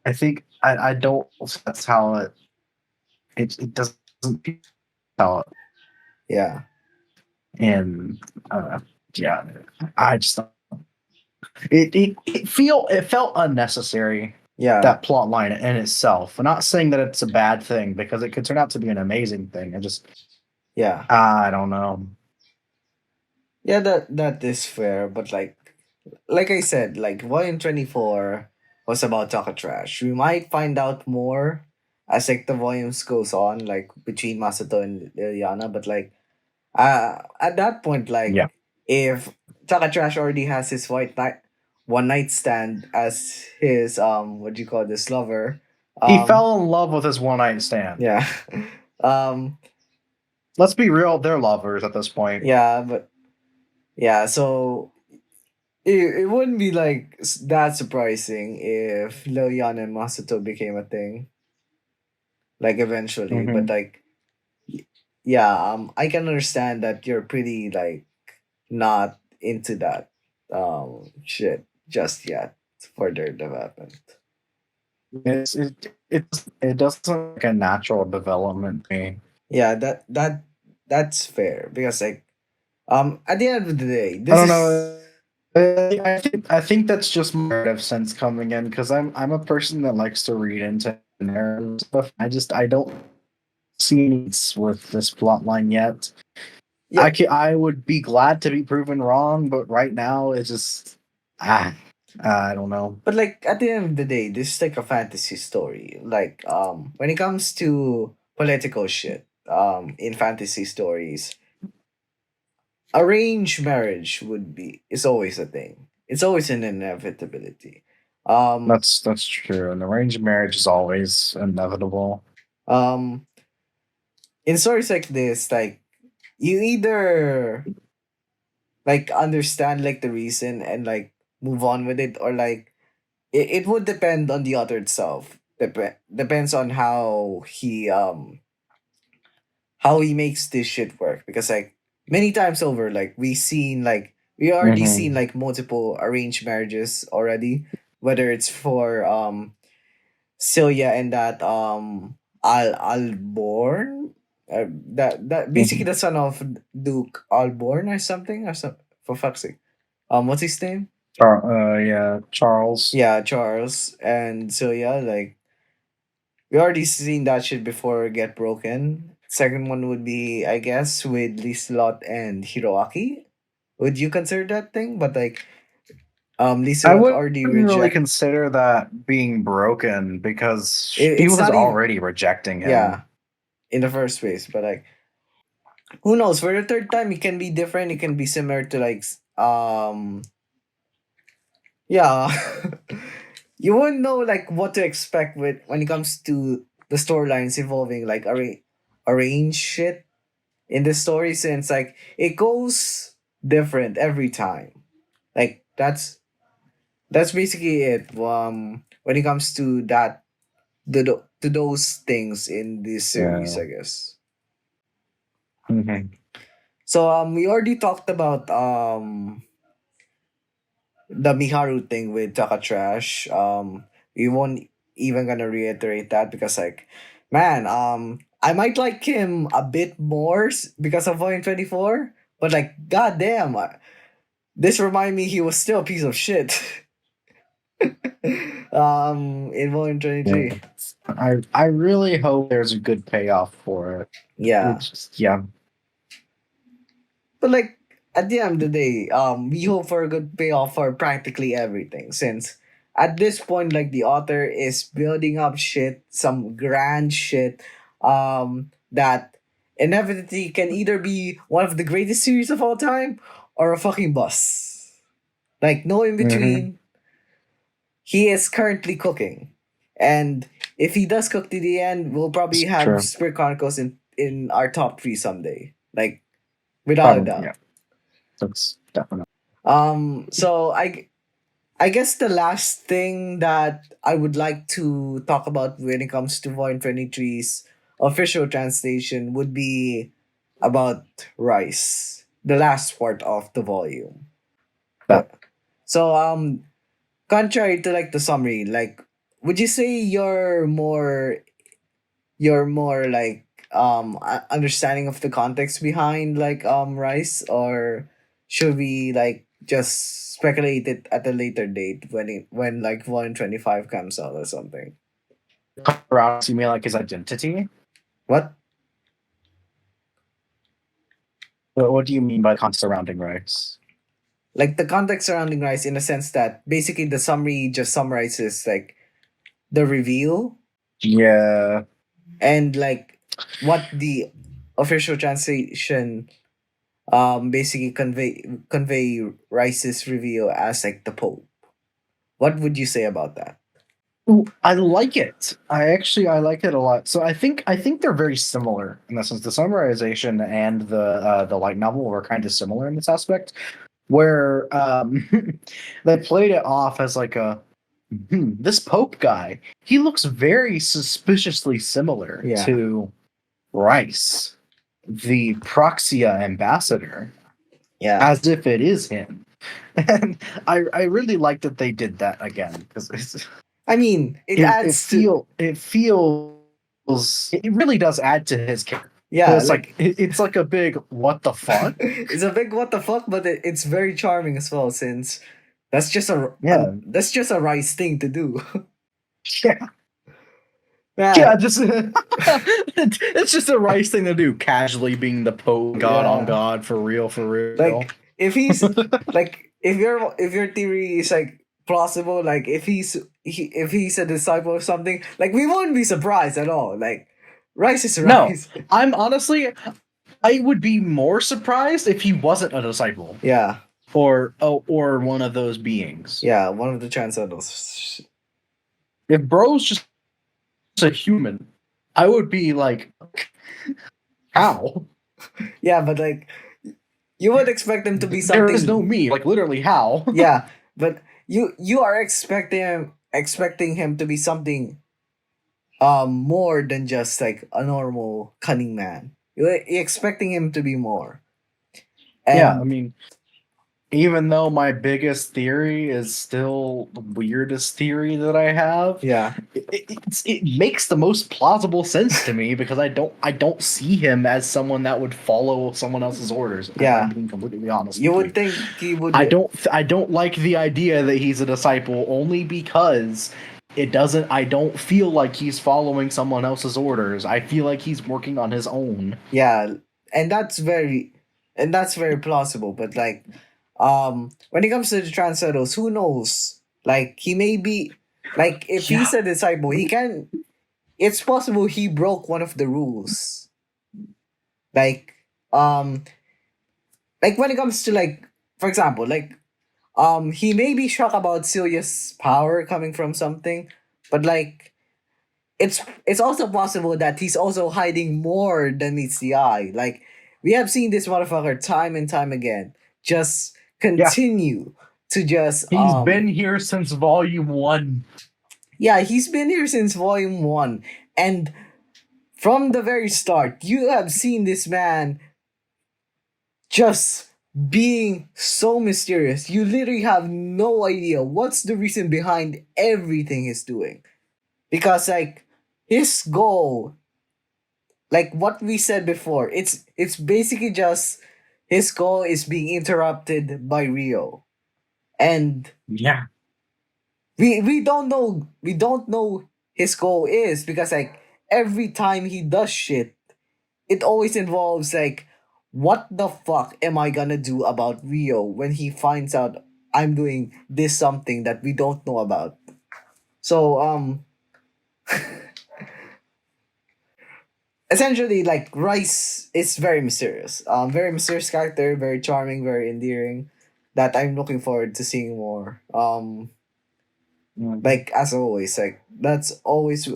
I think I don't. That's how it doesn't how it, Yeah. and yeah, I just it felt unnecessary. Yeah. That plot line in itself. I'm not saying that it's a bad thing because it could turn out to be an amazing thing. Yeah. I don't know. Yeah, that is fair, but like I said, like Volume 24 was about Taka Trash. We might find out more as like the volumes goes on, like between Masato and Liliana, but like at that point, like Yeah, if Taka Trash already has his one night stand as his what do you call this lover. he Um fell in love with his one night stand. yeah. um Let's be real, they're lovers at this point. yeah, but yeah, so it wouldn't be like that surprising if Lilian and Masato became a thing, like eventually. But Mm-hmm. like, yeah, I can understand that you're pretty like not into that shit just yet for their development. It doesn't like a natural development to me. Yeah, that that's fair because like at the end of the day, I don't know. I think that's just my narrative sense coming in because I'm a person that likes to read into narrative stuff. I don't see needs with this plot line yet. Yeah. I would be glad to be proven wrong, but right now it's just I don't know. But like at the end of the day, this is like a fantasy story. Like when it comes to political shit, in fantasy stories, arranged marriage is always a thing. It's always an inevitability. Um That's true. And arranged marriage is always inevitable. um in stories like this, like you either like understand like the reason and like move on with it, or like it would depend on the author itself. Depends on how he makes this shit work, because like many times over, like we already seen like multiple arranged marriages already, whether it's for Celia and that Alborn, that basically the son of Duke Alborn or something, for fuck's sake. What's his name? Yeah, Charles. Yeah, Charles and Celia. Like we already seen that shit before get broken. Second one would be, I guess, with Lislot and Hiroaki. Would you consider that thing? But like I Lislot wouldn't already really reject consider that being broken because she it's was not even, already rejecting him. yeah, in the first place. But like who knows? For the third time it can be different, it can be similar to like yeah. You wouldn't know like what to expect with when it comes to the storylines involving like arrange shit in the story, since like it goes different every time. Like that's basically it. When it comes to to those things in this series, Yeah. I guess. Mm-hmm. So we already talked about the Miharu thing with Taka Trash. We won't even gonna reiterate that because like, man, I might like him a bit more because of Volume 24, but like, goddamn, this remind me he was still a piece of shit. In Volume 23. Yeah. I really hope there's a good payoff for it. Yeah. It's just, yeah. But like at the end of the day, we hope for a good payoff for practically everything, since at this point, like the author is building up shit, some grand shit, that inevitably can either be one of the greatest series of all time or a fucking bust. Like no in Mm-hmm. between. He is currently cooking, and if he does cook to the end, we'll probably It's have true. Spirit Chronicles in our top three someday. Like without a Probably, doubt. yeah. That's definitely. So I guess the last thing that I would like to talk about when it comes to Volume 23's official translation would be about Rice, the last part of the volume. That. So contrary to like the summary, like would you say you're more like understanding of the context behind like Rice, or should we like just speculate it at a later date when like Volume 25 comes out or something? Around, you mean like his identity? What? What do you mean by context surrounding Rice? Like the context surrounding Rice, in the sense that basically the summary just summarizes like the reveal Yeah. and like what the official translation basically convey Rice's reveal as like the Pope. What would you say about that? Ooh, I like it. I like it a lot. So I think they're very similar in the sense the summarization and the light novel were kind of similar in this aspect, where they played it off as like this Pope guy. He looks very suspiciously similar Yeah. to Rice, the Proxia ambassador, Yeah. as if it is him. And I really like that they did that again because it's I mean, it it adds to feels it really does add to his character. Yeah, it's like it's like a big what the fuck. It's a big what the fuck, but it's very charming as well, since Yeah. that's just a rice thing to do. Yeah. Man, Yeah, just it's just a rice thing to do. Casually being the god on yeah. god for real, for real. Like if he's like if your theory is like plausible, like if he's a disciple of something, like we won't be surprised at all. Like rice is No, rice. I'm honestly, I would be more surprised if he wasn't a disciple Yeah, or one of those beings. yeah, one of the transcendentals. If bro's just a human, I would be like, how? Yeah, but like you would expect him to be There something. is no me. Like literally, how? Yeah, but you are expecting him to be something more than just like a normal cunning man. You're expecting him to be more. Yeah, I And mean, even though my biggest theory is still the weirdest theory that I have, yeah, it makes the most plausible sense to me because I don't see him as someone that would follow someone else's orders. If yeah. I'm being completely honest. You with would think he would. I don't like the idea that he's a disciple only because I don't feel like he's following someone else's orders. I feel like he's working on his own. Yeah, and that's very plausible. But like, when it comes to the transcendentals, who knows? Like he may be, like if he's a disciple, he can. It's possible he broke one of the rules. Like, like when it comes to like, for example, like, he may be shocked about Celia's power coming from something, but like, it's also possible that he's also hiding more than meets the eye. Like we have seen this motherfucker time and time again just continue to just He's been here since volume 1. Yeah, he's been here since volume 1, and from the very start you have seen this man just being so mysterious. You literally have no idea what's the reason behind everything he's doing, because like his goal, like what we said before, it's basically just his goal is being interrupted by Rio, and Yeah. we don't know his goal is, because like every time he does shit, it always involves like, what the fuck am I gonna do about Rio when he finds out I'm doing this something that we don't know about. So essentially, like Rice is very mysterious. Very mysterious character, very charming, very endearing. That I'm looking forward to seeing more. Like as always, like that's always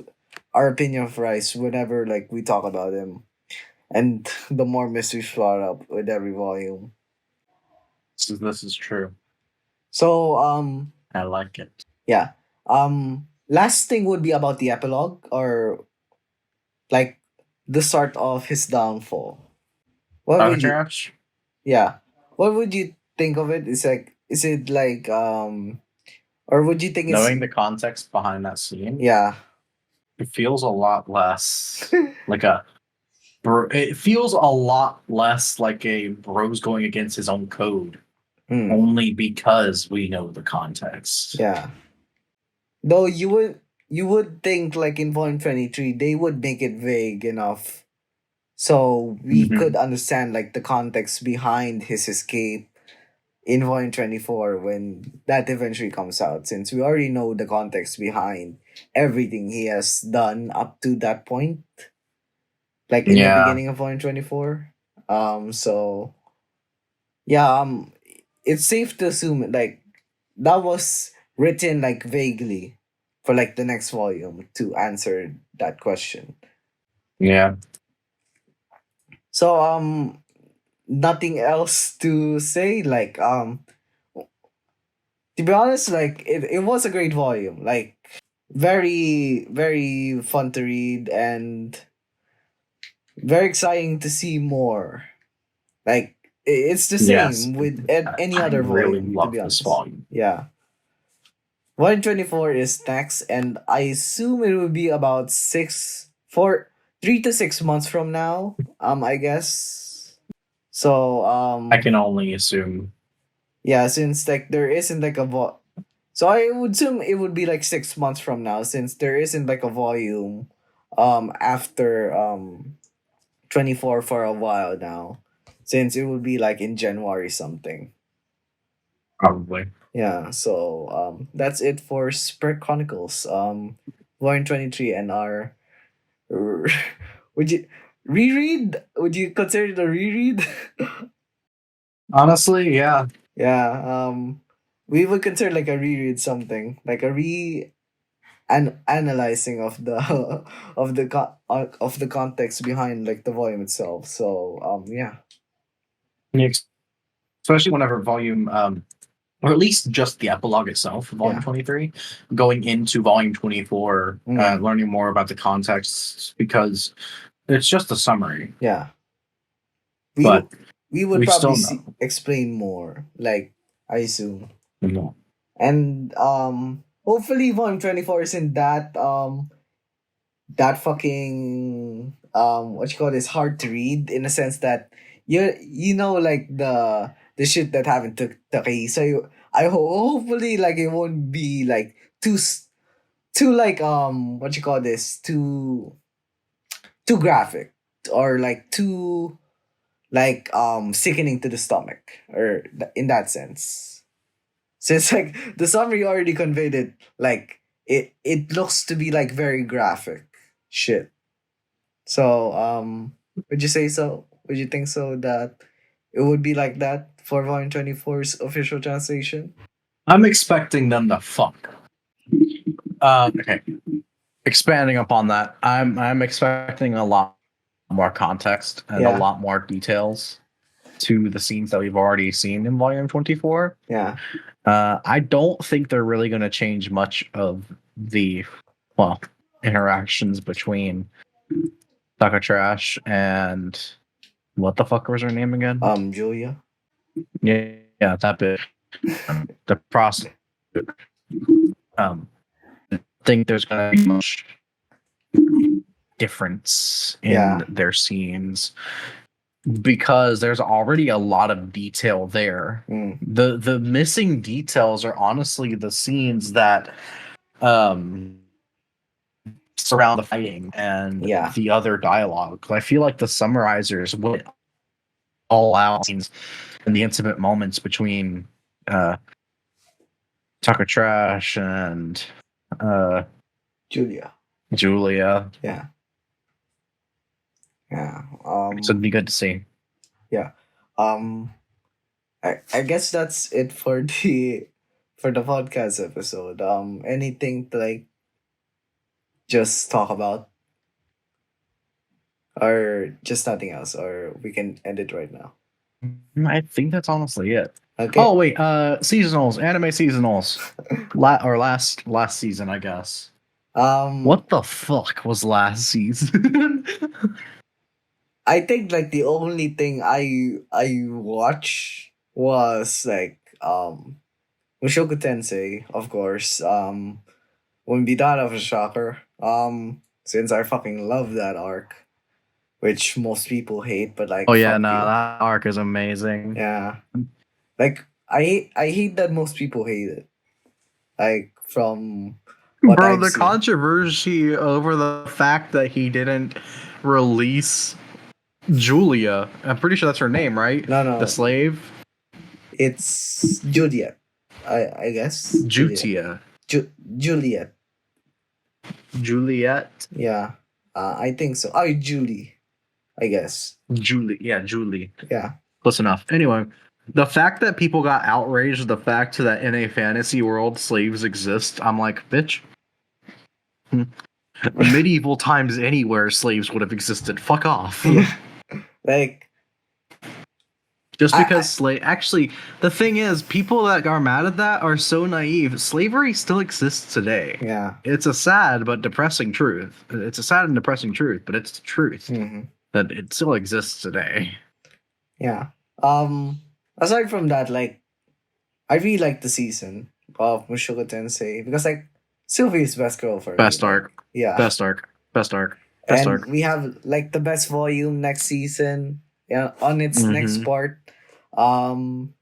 our opinion of Rice whenever like we talk about him, and the more mysteries brought up with every volume. This is true. So I like it. yeah. Last thing would be about the epilogue, or like the start of his downfall. What would you? Yeah. What would you think of it? Is it like or would you think it's Knowing the context behind that scene, yeah. it feels a lot less like it feels a lot less like a bro's going against his own code. Only because we know the context. Yeah. Though you would think like in volume 23 they would make it vague enough so we could understand like the context behind his escape in volume 24 when that eventually comes out, since we already know the context behind everything he has done up to that point, like in the beginning of volume 24. So yeah, it's safe to assume like that was written like vaguely for like the next volume to answer that question. Yeah. So nothing else to say, like to be honest, like it was a great volume, like very very fun to read and very exciting to see more. Like it's the same with any other volume, to be honest. Volume. Yeah. 124 is next, and I assume it will be about 6 for 3 to 6 months from now, I guess. So I can only assume. yeah, since like there isn't like a so I would assume it would be like 6 months from now, since there isn't like a volume after 24 for a while now, since it would be like in January something. Probably. Yeah, so that's it for Spirit Chronicles. Volume 23 and our would you reread? Would you consider it a reread? Honestly, yeah. Yeah, we would consider like a reread something, like a an analyzing of the of the context behind like the volume itself. So yeah. Yeah, especially whenever volume or at least just the epilogue itself, volume Yeah. 23, going into volume 24, learning more about the context, because it's just a summary. Yeah. But we would we probably still know. explain more, like I assume. No. And hopefully volume 24 isn't that fucking what you call this, hard to read, in a sense that you know like the shit that happened to Kay. So hopefully like it won't be like too like what you call this, too graphic, or like too like sickening to the stomach, or in that sense, since like the summary already conveyed it, like it looks to be like very graphic shit. So would you say so, would you think so, that it would be like that for volume 24's official translation? I'm expecting them to fuck. Okay. Expanding upon that, I'm expecting a lot more context and a lot more details to the scenes that we've already seen in volume 24. Yeah. I don't think they're really going to change much of the interactions between Taka Trash and what the fuck was her name again? Julia. Yeah, that bit. The process. I think there's going to be much difference in their scenes, because there's already a lot of detail there. The missing details are honestly the scenes that surround the fighting and the other dialogue. I feel like the summarizers would all out scenes and the intimate moments between Tucker Trash and Julia. Yeah. So it'd be good to see. Yeah. I guess that's it for the podcast episode. Anything to like just talk about, or just nothing else, or we can end it right now? I think that's honestly it. Okay. Oh wait, seasonals, anime seasonals. Last season, I guess. What the fuck was last season? I think like the only thing I watched was like Mushoku Tensei, of course. Wouldn't be that of a shocker. Since I fucking love that arc, which most people hate, but like, oh yeah, no, that arc is amazing. Yeah, like I hate that most people hate it. Like from what Bro, I've the seen. controversy over the fact that he didn't release Julia. I'm pretty sure that's her name, right? No. The slave. It's Juliet. I guess. Jutia. Juliet. Juliet. Yeah. I think so. Oh, Julie. I guess. Julie. Yeah, Julie. Yeah. Close enough. Anyway, the fact that people got outraged at the fact that in a fantasy world slaves exist, I'm like, bitch. Medieval times anywhere slaves would have existed. Fuck off. Yeah. Like, just because actually, the thing is, people that are mad at that are so naive. Slavery still exists today. Yeah. It's a sad but depressing truth. It's a sad and depressing truth, but it's the truth that it still exists today. Yeah. Aside from that, like, I really like the season of Mushoku Tensei, because like Sylvie is best girl for Best me. arc. Yeah. Best arc. Best arc. And we have like the best volume next season, yeah, on its next part. And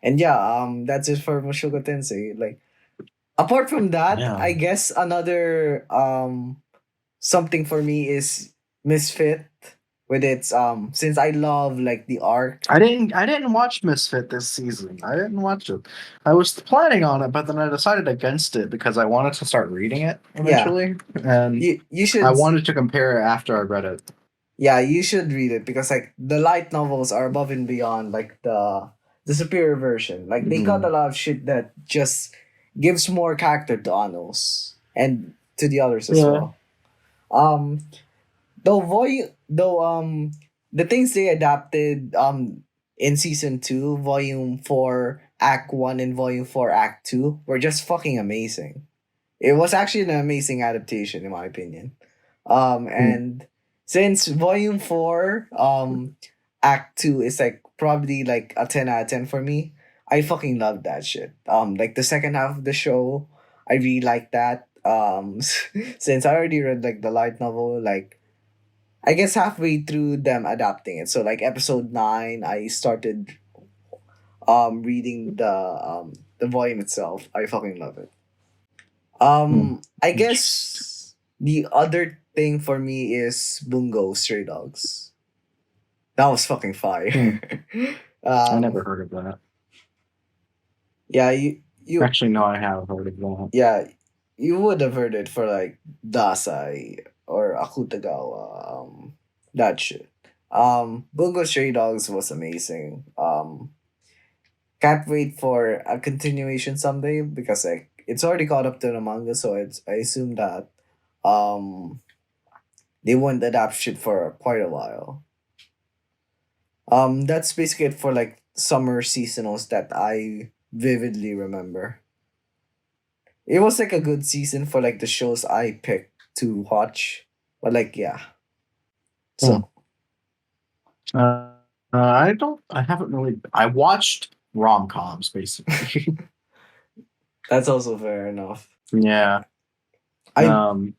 yeah, that's it for Mushoku Tensei. Like, apart from that, I guess another something for me is Misfit with its since I love like the arc. I didn't watch Misfit this season. I didn't watch it. I was planning on it, but then I decided against it because I wanted to start reading it eventually. Yeah. And you should, I wanted to compare it after I read it. Yeah, you should read it because like the light novels are above and beyond like the superior version. Like they got a lot of shit that just gives more character to Anos and to the others as well. Though the things they adapted in season 2, volume 4, act 1 and volume 4 act 2 were just fucking amazing. It was actually an amazing adaptation in my opinion. And since volume 4 act 2 is like probably like a 10 out of 10 for me, I fucking love that shit. Like the second half of the show, I really like that. Since I already read like the light novel, like I guess halfway through them adapting it. So like episode 9, I started reading the volume itself. I fucking love it. I guess the other thing for me is Bungo Stray Dogs. That was fucking fire. I never heard of that. Yeah, you actually no, I have heard of that. Yeah, you would have heard it for like Dasai or Akutagawa. That shit. Bungo Stray Dogs was amazing. Can't wait for a continuation someday because like it's already caught up to the manga, so I assume that they won't adapt shit for quite a while. That's basically it for like summer seasonals that I vividly remember. It was like a good season for like the shows I picked to watch, but like yeah. So I haven't really. I watched rom-coms basically. That's also fair enough. Yeah. I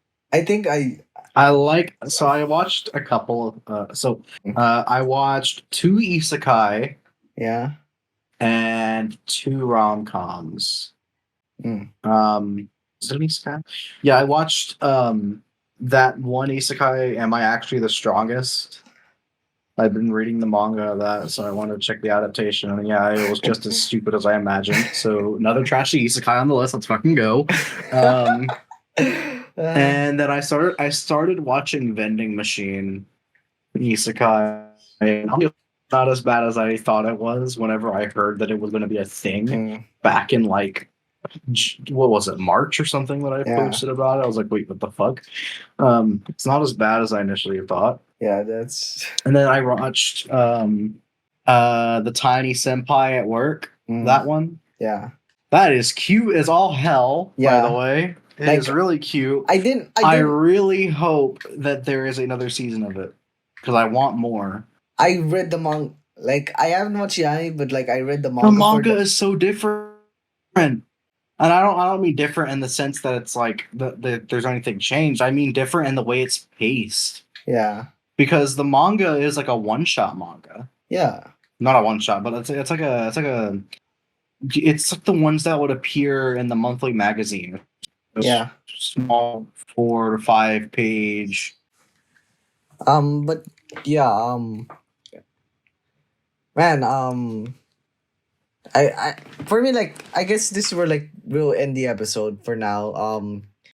think I watched a couple of I watched 2 isekai. Yeah. And 2 rom-coms. Is it an isekai? Yeah, I watched that one isekai, Am I Actually the Strongest? I've been reading the manga of that, so I wanted to check the adaptation. And yeah, it was just as stupid as I imagined. So another trashy isekai on the list. Let's fucking go. And then I started watching Vending Machine isekai. Not as bad as I thought it was whenever I heard that it was going to be a thing back in like what was it, March or something that I posted about it. I was like, wait, what the fuck? It's not as bad as I initially thought. Yeah, that's. And then I watched the Tiny Senpai at Work. That one. Yeah. That is cute as all hell, by the way. It is really cute. I really hope that there is another season of it because I want more. I read the manga. Like I haven't watched the anime, but like I read the manga. The manga is so different, and I don't mean different in the sense that it's like there's anything changed. I mean different in the way it's paced. Yeah. Because the manga is like a one-shot manga. Yeah. Not a one-shot, but it's like the ones that would appear in the monthly magazine. Yeah. Small 4 to 5 page. But yeah, man, I for me, like I guess this were like we'll end the episode for now.